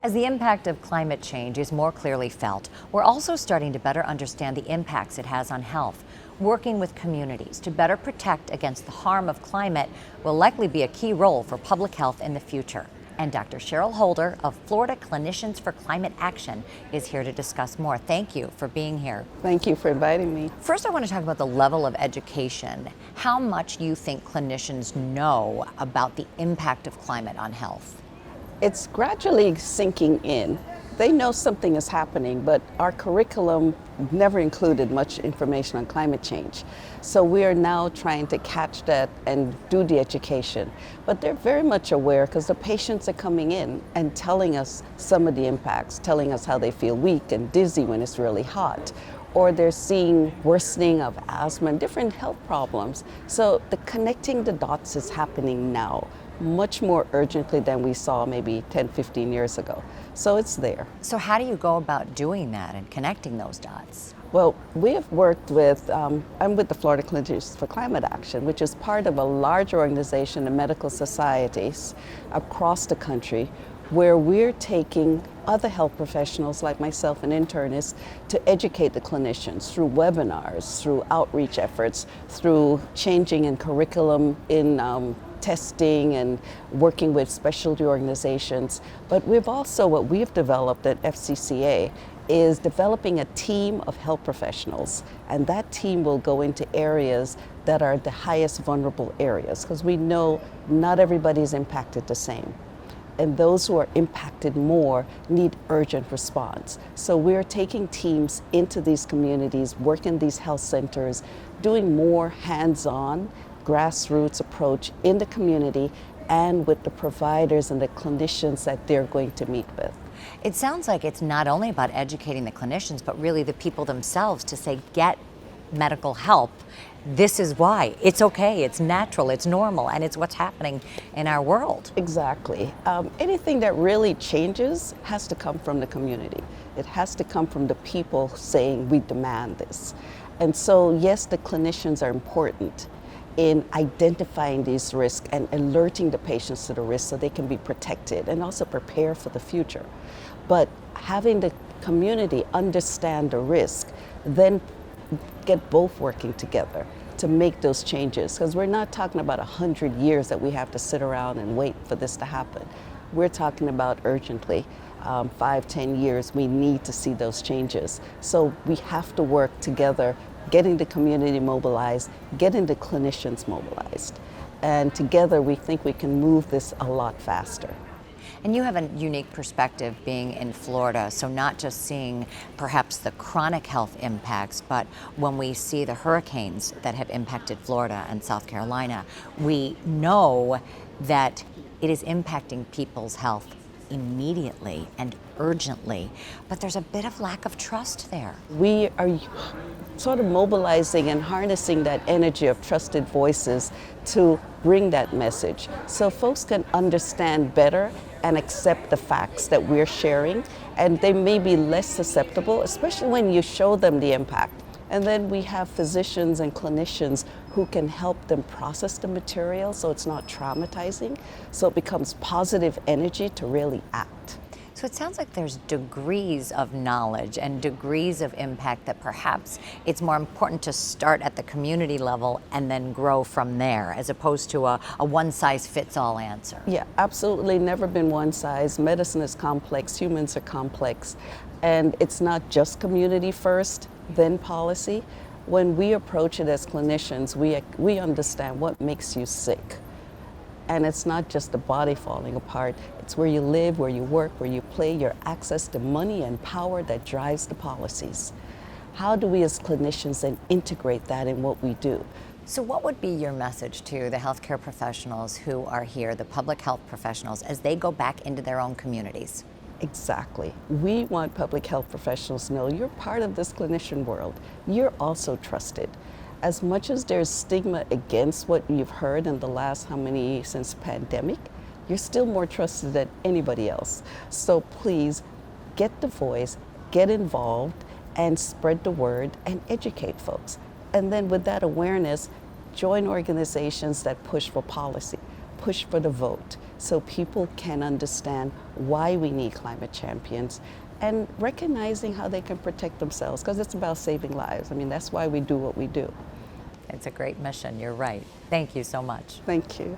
As the impact of climate change is more clearly felt, we're also starting to better understand the impacts it has on health. Working with communities to better protect against the harm of climate will likely be a key role for public health in the future. And Dr. Cheryl Holder of Florida Clinicians for Climate Action is here to discuss more. Thank you for being here. Thank you for inviting me. First, I want to talk about the level of education. How much you think clinicians know about the impact of climate on health? It's gradually sinking in. They know something is happening, but our curriculum never included much information on climate change. So we are now trying to catch that and do the education. But they're very much aware because the patients are coming in and telling us some of the impacts, telling us how they feel weak and dizzy when it's really hot, or they're seeing worsening of asthma and different health problems. So the connecting the dots is happening now, much more urgently than we saw maybe 10, 15 years ago. So it's there. So how do you go about doing that and connecting those dots? Well, we have worked with, I'm with the Florida Clinicians for Climate Action, which is part of a large organization of medical societies across the country, where we're taking other health professionals like myself and internists to educate the clinicians through webinars, through outreach efforts, through changing in curriculum in testing and working with specialty organizations. But what we've developed at FCCA is developing a team of health professionals, and that team will go into areas that are the highest vulnerable areas, because we know not everybody is impacted the same. And those who are impacted more need urgent response. So we're taking teams into these communities, working these health centers, doing more hands-on, grassroots approach in the community and with the providers and the clinicians that they're going to meet with. It sounds like it's not only about educating the clinicians, but really the people themselves to say, get medical help. This is why. It's okay, it's natural, it's normal, and it's what's happening in our world. Exactly. Anything that really changes has to come from the community. It has to come from the people saying, we demand this. And so, yes, the clinicians are important in identifying these risks and alerting the patients to the risks so they can be protected and also prepare for the future. But having the community understand the risk, then get both working together to make those changes. Because we're not talking about 100 years that we have to sit around and wait for this to happen. We're talking about urgently, 5, 10 years, we need to see those changes. So we have to work together, getting the community mobilized, getting the clinicians mobilized. And together we think we can move this a lot faster. And you have a unique perspective being in Florida, so not just seeing perhaps the chronic health impacts, but when we see the hurricanes that have impacted Florida and South Carolina, we know that it is impacting people's health immediately and urgently, but there's a bit of lack of trust there. We are sort of mobilizing and harnessing that energy of trusted voices to bring that message so folks can understand better and accept the facts that we're sharing, and they may be less susceptible, especially when you show them the impact. And then we have physicians and clinicians who can help them process the material so it's not traumatizing, so it becomes positive energy to really act. So it sounds like there's degrees of knowledge and degrees of impact that perhaps it's more important to start at the community level and then grow from there, as opposed to a one-size-fits-all answer. Yeah, absolutely. Never been one size. Medicine is complex, humans are complex, and it's not just community first, then policy. When we approach it as clinicians, we understand what makes you sick. And it's not just the body falling apart, it's where you live, where you work, where you play, your access to money and power that drives the policies. How do we as clinicians then integrate that in what we do? So what would be your message to the healthcare professionals who are here, the public health professionals, as they go back into their own communities? Exactly. We want public health professionals to know you're part of this clinician world. You're also trusted. As much as there's stigma against what you've heard in the last since pandemic, you're still more trusted than anybody else. So please get the voice, get involved, and spread the word and educate folks. And then with that awareness, join organizations that push for policy. push for the vote so people can understand why we need climate champions and recognizing how they can protect themselves, because it's about saving lives. I mean, that's why we do what we do. It's a great mission, you're right. Thank you so much. Thank you.